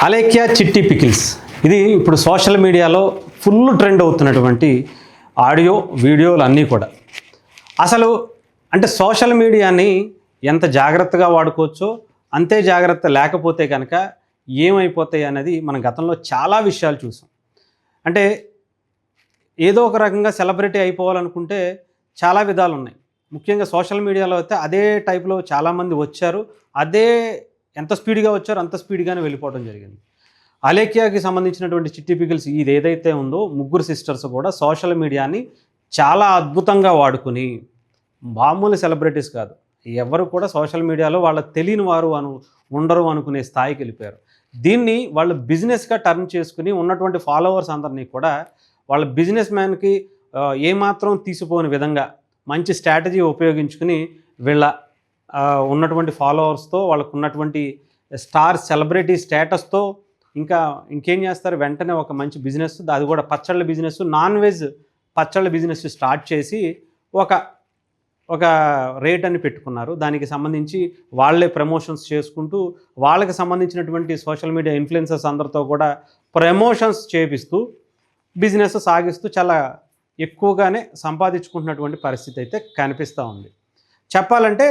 అలేఖ్య చిట్టి పికిల్స్ ఇది ఇప్పుడు సోషల్ మీడియాలో ఫుల్ ట్రెండ్ అవుతున్నటువంటి ఆడియో వీడియోలు అన్నీ కూడా. అసలు అంటే సోషల్ మీడియాని ఎంత జాగ్రత్తగా వాడుకోవచ్చో అంతే జాగ్రత్త లేకపోతే కనుక ఏమైపోతాయి అనేది మన గతంలో చాలా విషయాలు చూసాం. అంటే ఏదో ఒక రకంగా సెలబ్రిటీ అయిపోవాలనుకుంటే చాలా విధాలు ఉన్నాయి. ముఖ్యంగా సోషల్ మీడియాలో అయితే అదే టైప్లో చాలామంది వచ్చారు. అదే ఎంత స్పీడ్గా వచ్చారో అంత స్పీడ్గానే వెళ్ళిపోవడం జరిగింది. అలేఖ్యకి సంబంధించినటువంటి చిట్టి పికిల్స్ ఇది ఏదైతే ఉందో ముగ్గురు సిస్టర్స్ కూడా సోషల్ మీడియాని చాలా అద్భుతంగా వాడుకుని మామూలు సెలబ్రిటీస్ కాదు, ఎవరు కూడా సోషల్ మీడియాలో వాళ్ళకి తెలియని వారు ఉండరు అనుకునే స్థాయికి వెళ్ళిపోయారు. దీన్ని వాళ్ళు బిజినెస్గా టర్న్ చేసుకుని ఉన్నటువంటి ఫాలోవర్స్ అందరినీ కూడా వాళ్ళ బిజినెస్ మ్యాన్కి ఏమాత్రం తీసిపోని విధంగా మంచి స్ట్రాటజీ ఉపయోగించుకుని వీళ్ళ ఉన్నటువంటి ఫాలోవర్స్తో వాళ్ళకు ఉన్నటువంటి స్టార్ సెలబ్రిటీ స్టేటస్తో ఇంకేం చేస్తారు, వెంటనే ఒక మంచి బిజినెస్, అది కూడా పచ్చళ్ళ బిజినెస్, నాన్ వెజ్ పచ్చళ్ళ బిజినెస్ స్టార్ట్ చేసి ఒక రేట్ అని పెట్టుకున్నారు. దానికి సంబంధించి వాళ్ళే ప్రమోషన్స్ చేసుకుంటూ వాళ్ళకి సంబంధించినటువంటి సోషల్ మీడియా ఇన్ఫ్లుయెన్సర్స్ అందరితో కూడా ప్రమోషన్స్ చేపిస్తూ బిజినెస్ సాగిస్తూ చాలా ఎక్కువగానే సంపాదించుకుంటున్నటువంటి పరిస్థితి అయితే కనిపిస్తూ ఉంది. చెప్పాలంటే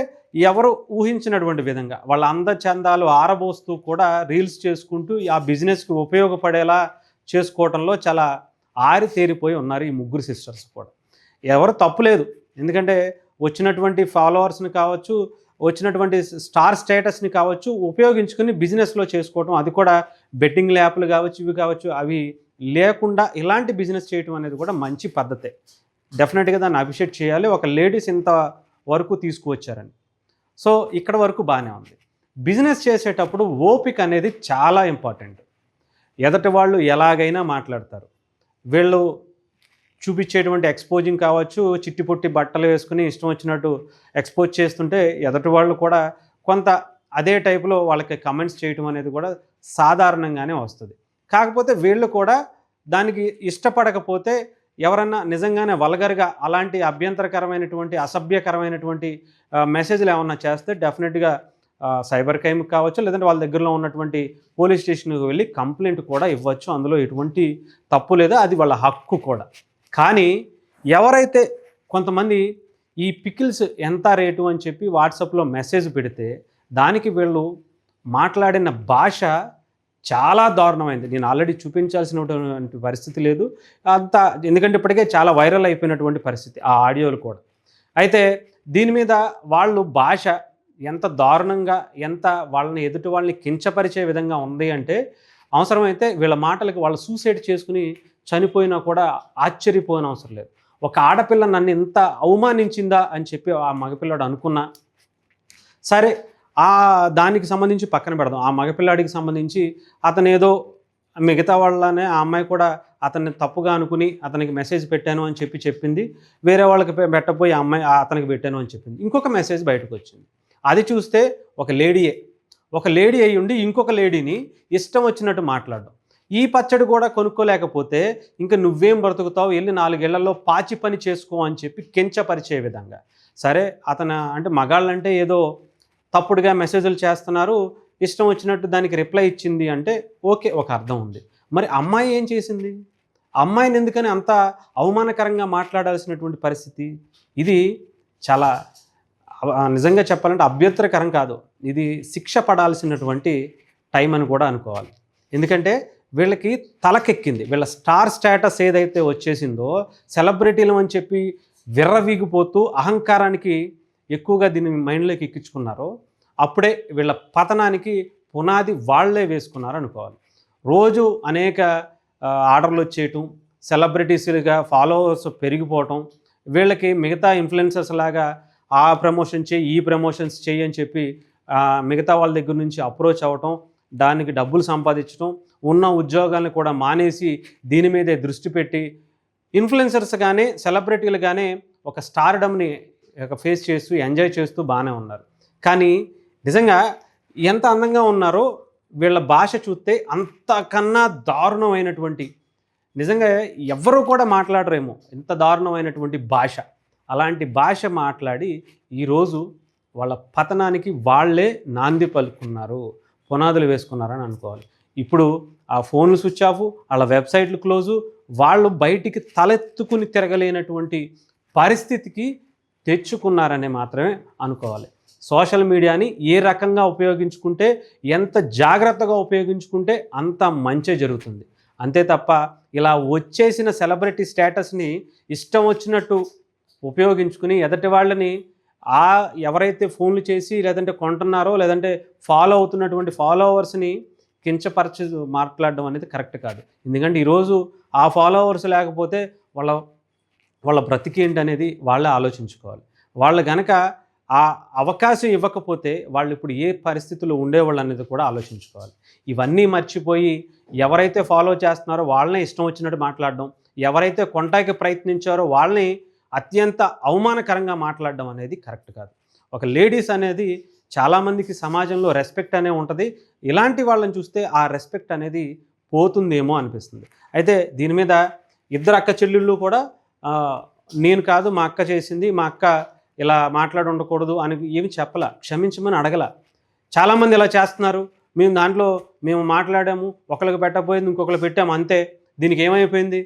ఎవరు ఊహించినటువంటి విధంగా వాళ్ళ అందచందాలు ఆరబోస్తూ కూడా రీల్స్ చేసుకుంటూ ఆ బిజినెస్కి ఉపయోగపడేలా చేసుకోవడంలో చాలా ఆరితేరిపోయి ఉన్నారు ఈ ముగ్గురు సిస్టర్స్ కూడా. ఎవరు తప్పులేదు, ఎందుకంటే వచ్చినటువంటి ఫాలోవర్స్ని కావచ్చు, వచ్చినటువంటి స్టార్ స్టేటస్ని కావచ్చు ఉపయోగించుకుని బిజినెస్లో చేసుకోవటం, అది కూడా బెట్టింగ్ యాప్లు కావచ్చు, ఇవి కావచ్చు, అవి లేకుండా ఇలాంటి బిజినెస్ చేయటం అనేది కూడా మంచి పద్ధతే. డెఫినెట్గా దాన్ని అప్రిషియేట్ చేయాలి. ఒక లేడీస్ ఇంత వరకు తీసుకువచ్చారని. సో ఇక్కడ వరకు బాగానే ఉంది. బిజినెస్ చేసేటప్పుడు ఓపిక అనేది చాలా ఇంపార్టెంట్. ఎదటి వాళ్ళు ఎలాగైనా మాట్లాడతారు. వీళ్ళు చూపించేటువంటి ఎక్స్పోజింగ్ కావచ్చు, చిట్టి పొట్టి బట్టలు వేసుకుని ఇష్టం వచ్చినట్టు ఎక్స్పోజ్ చేస్తుంటే ఎదటి వాళ్ళు కూడా కొంత అదే టైపులో వాళ్ళకి కమెంట్స్ చేయటం అనేది కూడా సాధారణంగానే వస్తుంది. కాకపోతే వీళ్ళు కూడా దానికి ఇష్టపడకపోతే ఎవరన్నా నిజంగానే వల్గర్గా అలాంటి అభ్యంతరకరమైనటువంటి అసభ్యకరమైనటువంటి మెసేజ్లు ఏమన్నా చేస్తే డెఫినెట్గా సైబర్ క్రైమ్కి కావచ్చు, లేదంటే వాళ్ళ దగ్గరలో ఉన్నటువంటి పోలీస్ స్టేషన్కి వెళ్ళి కంప్లైంట్ కూడా ఇవ్వచ్చు. అందులో ఎటువంటి తప్పు లేదు, అది వాళ్ళ హక్కు కూడా. కానీ ఎవరైతే కొంతమంది ఈ పికిల్స్ ఎంత రేటు అని చెప్పి వాట్సాప్లో మెసేజ్ పెడితే దానికి వీళ్ళు మాట్లాడిన భాష చాలా దారుణమైంది. నేను ఆల్రెడీ చూపించాల్సినటువంటి పరిస్థితి లేదు అంత, ఎందుకంటే ఇప్పటికే చాలా వైరల్ అయిపోయినటువంటి పరిస్థితి ఆ ఆడియోలు కూడా. అయితే దీని మీద వాళ్ళు భాష ఎంత దారుణంగా, ఎంత వాళ్ళని ఎదుటి వాళ్ళని కించపరిచే విధంగా ఉంది అంటే, అవసరమైతే వీళ్ళ మాటలకి వాళ్ళు సూసైడ్ చేసుకుని చనిపోయినా కూడా ఆశ్చర్యపోయిన అవసరం లేదు. ఒక ఆడపిల్ల నన్ను ఇంత అవమానించిందా అని చెప్పి ఆ మగపిల్లాడు అనుకున్నా సరే, దానికి సంబంధించి పక్కన పెడదాం. ఆ మగపిల్లాడికి సంబంధించి అతను ఏదో మిగతా వాళ్ళనే ఆ అమ్మాయి కూడా అతన్ని తప్పుగా అనుకుని అతనికి మెసేజ్ పెట్టాను అని చెప్పింది. వేరే వాళ్ళకి పెట్టపోయి ఆ అమ్మాయి అతనికి పెట్టాను అని చెప్పింది. ఇంకొక మెసేజ్ బయటకు వచ్చింది. అది చూస్తే ఒక లేడీ అయి ఉండి ఇంకొక లేడీని ఇష్టం వచ్చినట్టు మాట్లాడడం. ఈ పచ్చడి కూడా కొనుక్కోలేకపోతే ఇంకా నువ్వేం బ్రతుకుతావు, వెళ్ళి 4 ఏళ్లలో పాచి పని చేసుకో అని చెప్పి కించపరిచే విధంగా. సరే, అతను అంటే మగాళ్ళంటే ఏదో తప్పుడుగా మెసేజ్లు చేస్తున్నారు, ఇష్టం వచ్చినట్టు దానికి రిప్లై ఇచ్చింది అంటే ఓకే, ఒక అర్థం ఉంది. మరి అమ్మాయి ఏం చేసింది? అమ్మాయిని ఎందుకని అంత అవమానకరంగా మాట్లాడాల్సినటువంటి పరిస్థితి? ఇది చాలా నిజంగా చెప్పాలంటే అభ్యంతరకరం కాదు, ఇది శిక్ష పడాల్సినటువంటి టైం అని కూడా అనుకోవాలి. ఎందుకంటే వీళ్ళకి తలకెక్కింది. వీళ్ళ స్టార్ స్టేటస్ ఏదైతే వచ్చేసిందో, సెలబ్రిటీలు అని చెప్పి విర్రవీగిపోతూ అహంకారానికి ఎక్కువగా దీన్ని మైండ్లోకి ఎక్కించుకున్నారో అప్పుడే వీళ్ళ పతనానికి పునాది వాళ్లే వేసుకున్నారు అనుకోవాలి. రోజు అనేక ఆర్డర్లు వచ్చేయటం, సెలబ్రిటీస్గా ఫాలోవర్స్ పెరిగిపోవటం, వీళ్ళకి మిగతా ఇన్ఫ్లుయెన్సర్స్ లాగా ఆ ప్రమోషన్ చేయి, ఈ ప్రమోషన్స్ చేయి అని చెప్పి మిగతా వాళ్ళ దగ్గర నుంచి అప్రోచ్ అవ్వటం, దానికి డబ్బులు సంపాదించడం, ఉన్న ఉద్యోగాలను కూడా మానేసి దీని మీదే దృష్టి పెట్టి ఇన్ఫ్లుయెన్సర్స్ కానీ సెలబ్రిటీలు కానీ ఒక స్టార్డమ్ని ఫేస్ చేస్తూ ఎంజాయ్ చేస్తూ బాగానే ఉన్నారు. కానీ నిజంగా ఎంత అందంగా ఉన్నారో వీళ్ళ భాష చూస్తే అంతకన్నా దారుణమైనటువంటి, నిజంగా ఎవ్వరూ కూడా మాట్లాడరేమో ఇంత దారుణమైనటువంటి భాష. అలాంటి భాష మాట్లాడి ఈరోజు వాళ్ళ పతనానికి వాళ్ళే నాంది పలుకున్నారు, పునాదులు వేసుకున్నారని అనుకోవాలి. ఇప్పుడు ఆ ఫోన్లు స్విచ్ ఆఫ్, వాళ్ళ వెబ్సైట్లు క్లోజు, వాళ్ళు బయటికి తలెత్తుకుని తిరగలేనటువంటి పరిస్థితికి తెచ్చుకున్నారని మాత్రమే అనుకోవాలి. సోషల్ మీడియాని ఏ రకంగా ఉపయోగించుకుంటే, ఎంత జాగ్రత్తగా ఉపయోగించుకుంటే అంత మంచే జరుగుతుంది. అంతే తప్ప ఇలా వచ్చేసిన సెలబ్రిటీ స్టేటస్ని ఇష్టం వచ్చినట్టు ఉపయోగించుకుని ఎదటి వాళ్ళని ఎవరైతే ఫోన్లు చేసి లేదంటే కొంటున్నారో లేదంటే ఫాలో అవుతున్నటువంటి ఫాలోవర్స్ని కించపరచు మాట్లాడడం అనేది కరెక్ట్ కాదు. ఎందుకంటే ఈరోజు ఆ ఫాలోవర్స్ లేకపోతే వాళ్ళ వాళ్ళ బ్రతికేంటి అనేది వాళ్ళే ఆలోచించుకోవాలి. వాళ్ళు గనక ఆ అవకాశం ఇవ్వకపోతే వాళ్ళు ఇప్పుడు ఏ పరిస్థితుల్లో ఉండేవాళ్ళు అనేది కూడా ఆలోచించుకోవాలి. ఇవన్నీ మర్చిపోయి ఎవరైతే ఫాలో చేస్తున్నారో వాళ్ళనే ఇష్టం వచ్చినట్టు మాట్లాడడం, ఎవరైతే కొంటాకి ప్రయత్నించారో వాళ్ళని అత్యంత అవమానకరంగా మాట్లాడడం అనేది కరెక్ట్ కాదు. ఒక లేడీస్ అనేది చాలామందికి సమాజంలో రెస్పెక్ట్ అనే ఉంటుంది. ఇలాంటి వాళ్ళని చూస్తే ఆ రెస్పెక్ట్ అనేది పోతుందేమో అనిపిస్తుంది. అయితే దీని మీద ఇద్దరు అక్క చెల్లెళ్ళు కూడా నేను కాదు మా అక్క చేసింది, మా అక్క ఇలా మాట్లాడి ఉండకూడదు అని ఏమి చెప్పలా, క్షమించమని అడగల. చాలామంది ఇలా చేస్తున్నారు. మేము మాట్లాడాము, ఒకరికి పెట్టకపోయింది ఇంకొకరు పెట్టాము అంతే, దీనికి ఏమైపోయింది,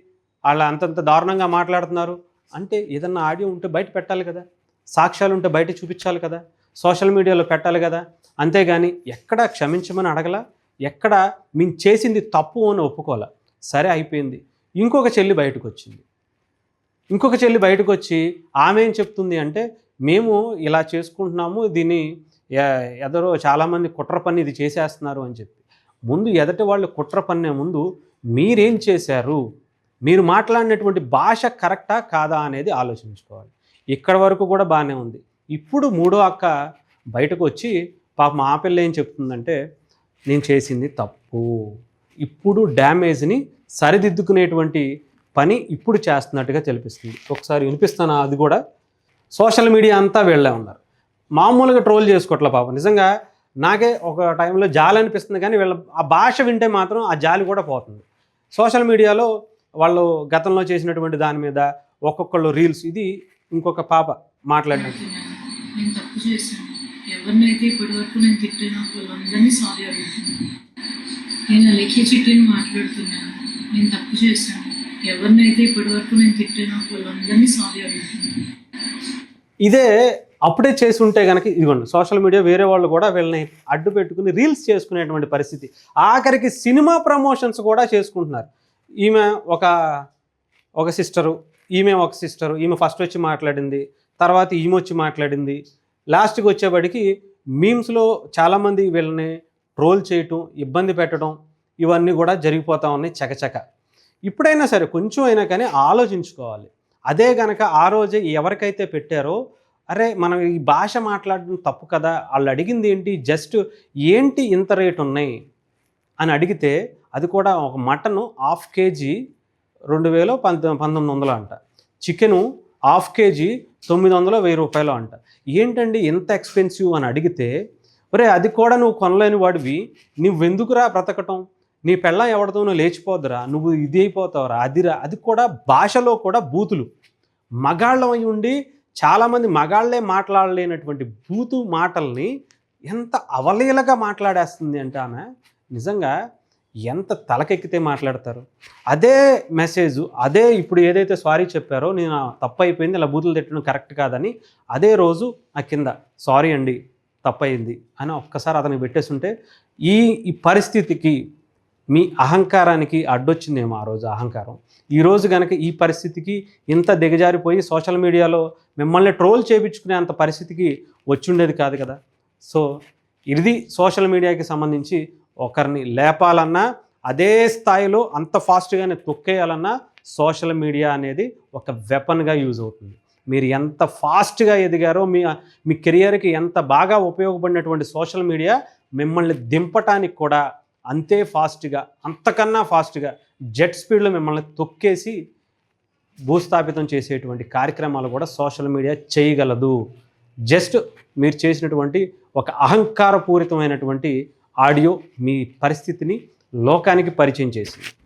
వాళ్ళు అంతంత దారుణంగా మాట్లాడుతున్నారు అంటే ఏదన్నా ఆడియో ఉంటే బయట పెట్టాలి కదా, సాక్ష్యాలు ఉంటే బయట చూపించాలి కదా, సోషల్ మీడియాలో పెట్టాలి కదా. అంతేగాని ఎక్కడ క్షమించమని అడగల, ఎక్కడ మేము చేసింది తప్పు అని ఒప్పుకోలే. సరే అయిపోయింది. ఇంకొక చెల్లి బయటకు వచ్చి ఆమె ఏం చెప్తుంది అంటే, మేము ఇలా చేసుకుంటున్నాము, దీన్ని ఎదరో చాలామంది కుట్ర పని ఇది చేసేస్తున్నారు అని చెప్పి. ముందు ఎదటి వాళ్ళు కుట్ర పన్నే ముందు మీరేం చేశారు, మీరు మాట్లాడినటువంటి భాష కరెక్టా కాదా అనేది ఆలోచించుకోవాలి. ఇక్కడ వరకు కూడా బాగానే ఉంది. ఇప్పుడు మూడో అక్క బయటకు వచ్చి పాపం ఆ పిల్ల ఏం చెప్తుందంటే, నేను చేసింది తప్పు, ఇప్పుడు డ్యామేజ్ని సరిదిద్దుకునేటువంటి పని ఇప్పుడు చేస్తున్నట్టుగా తెలిపిస్తుంది. ఒకసారి వినిపిస్తాను. అది కూడా సోషల్ మీడియా అంతా వీళ్ళే ఉన్నారు, మామూలుగా ట్రోల్ చేసుకోవట్లే పాపం. నిజంగా నాకే ఒక టైంలో జాలి అనిపిస్తుంది, కానీ వీళ్ళ ఆ భాష వింటే మాత్రం ఆ జాలి కూడా పోతుంది. సోషల్ మీడియాలో వాళ్ళు గతంలో చేసినటువంటి దాని మీద ఒక్కొక్కళ్ళు రీల్స్, ఇది ఇంకొక పాప మాట్లాడినట్టు, నేను తప్పు చేశాను, ఎవరినైతే ఇప్పటివరకు నేను తిట్టినా వాళ్ళందరినీ సారీ అడుగుతున్నాను. నేను అలేఖ్య చిట్టిని మాట్లాడుతున్నాను, నేను తప్పు చేశాను, ఎవరినైతే ఇప్పటివరకు నేను తిట్టినా వాళ్ళందరినీ సారీ అడుగుతున్నాను. ఇదే అప్పుడే చేసి ఉంటే కనుక ఇదిగోండి సోషల్ మీడియా వేరే వాళ్ళు కూడా వీళ్ళని అడ్డు పెట్టుకుని రీల్స్ చేసుకునేటువంటి పరిస్థితి. ఆఖరికి సినిమా ప్రమోషన్స్ కూడా చేసుకుంటున్నారు. ఈమె ఒక సిస్టరు, ఈమె ఫస్ట్ వచ్చి మాట్లాడింది, తర్వాత ఈమె వచ్చి మాట్లాడింది, లాస్ట్కి వచ్చేవాడికి మీమ్స్లో చాలామంది వీళ్ళని ట్రోల్ చేయటం, ఇబ్బంది పెట్టడం, ఇవన్నీ కూడా జరిగిపోతూ ఉన్నాయి చకచక. ఇప్పుడైనా సరే కొంచెం అయినా కానీ ఆలోచించుకోవాలి. అదే కనుక ఆ రోజే ఎవరికైతే పెట్టారో, అరే మనం ఈ భాష మాట్లాడడం తప్పు కదా, వాళ్ళు అడిగింది ఏంటి, జస్ట్ ఏంటి ఇంత రేటు ఉన్నాయి అని అడిగితే, అది కూడా ఒక మటను 1/2 kg 2000-1900 అంట, చికెను 1/2 kg 900-1000 రూపాయలు అంట. ఏంటండి ఇంత ఎక్స్పెన్సివ్ అని అడిగితే, ఒరే అది కూడా నువ్వు కొనలేని వాడివి, నువ్వెందుకురా బ్రతకటం, నీ పెళ్ళం ఎవరితోనో లేచిపోద్దురా, నువ్వు ఇది అయిపోతావురా, అదిరా. అది కూడా భాషలో కూడా బూతులు. మగాళ్ళం అయి ఉండి చాలామంది మగాళ్ళే మాట్లాడలేనటువంటి బూతు మాటల్ని ఎంత అవలీలగా మాట్లాడేస్తుంది అంటే ఆమె, నిజంగా ఎంత తలకెక్కితే మాట్లాడతారు. అదే మెసేజ్, అదే ఇప్పుడు ఏదైతే సారీ చెప్పారో, నేను తప్పు అయిపోయింది ఇలా బూతులు తిట్టడం కరెక్ట్ కాదని, అదే రోజు ఆ కింద సారీ అండి తప్పయింది అని ఒక్కసారి అతనికి పెట్టేస్తుంటే, ఈ పరిస్థితికి మీ అహంకారానికి అడ్డొచ్చిందేమో ఆ రోజు అహంకారం. ఈరోజు కనుక ఈ పరిస్థితికి ఇంత దిగజారిపోయి సోషల్ మీడియాలో మిమ్మల్ని ట్రోల్ చేయించుకునే అంత పరిస్థితికి వచ్చుండేది కాదు కదా. సో ఇది సోషల్ మీడియాకి సంబంధించి ఒకరిని లేపాలన్నా, అదే స్థాయిలో అంత ఫాస్ట్గానే తొక్కేయాలన్నా సోషల్ మీడియా అనేది ఒక వెపన్గా యూజ్ అవుతుంది. మీరు ఎంత ఫాస్ట్గా ఎదిగారో, మీ కెరియర్కి ఎంత బాగా ఉపయోగపడినటువంటి సోషల్ మీడియా మిమ్మల్ని దింపటానికి కూడా అంతే ఫాస్ట్గా, అంతకన్నా ఫాస్ట్గా జెట్ స్పీడ్లో మిమ్మల్ని తొక్కేసి భూస్థాపితం చేసేటువంటి కార్యక్రమాలు కూడా సోషల్ మీడియా చేయగలదు. జస్ట్ మీరు చేసినటువంటి ఒక అహంకారపూరితమైనటువంటి ఆడియో మీ పరిస్థితిని లోకానికి పరిచయం చేసింది.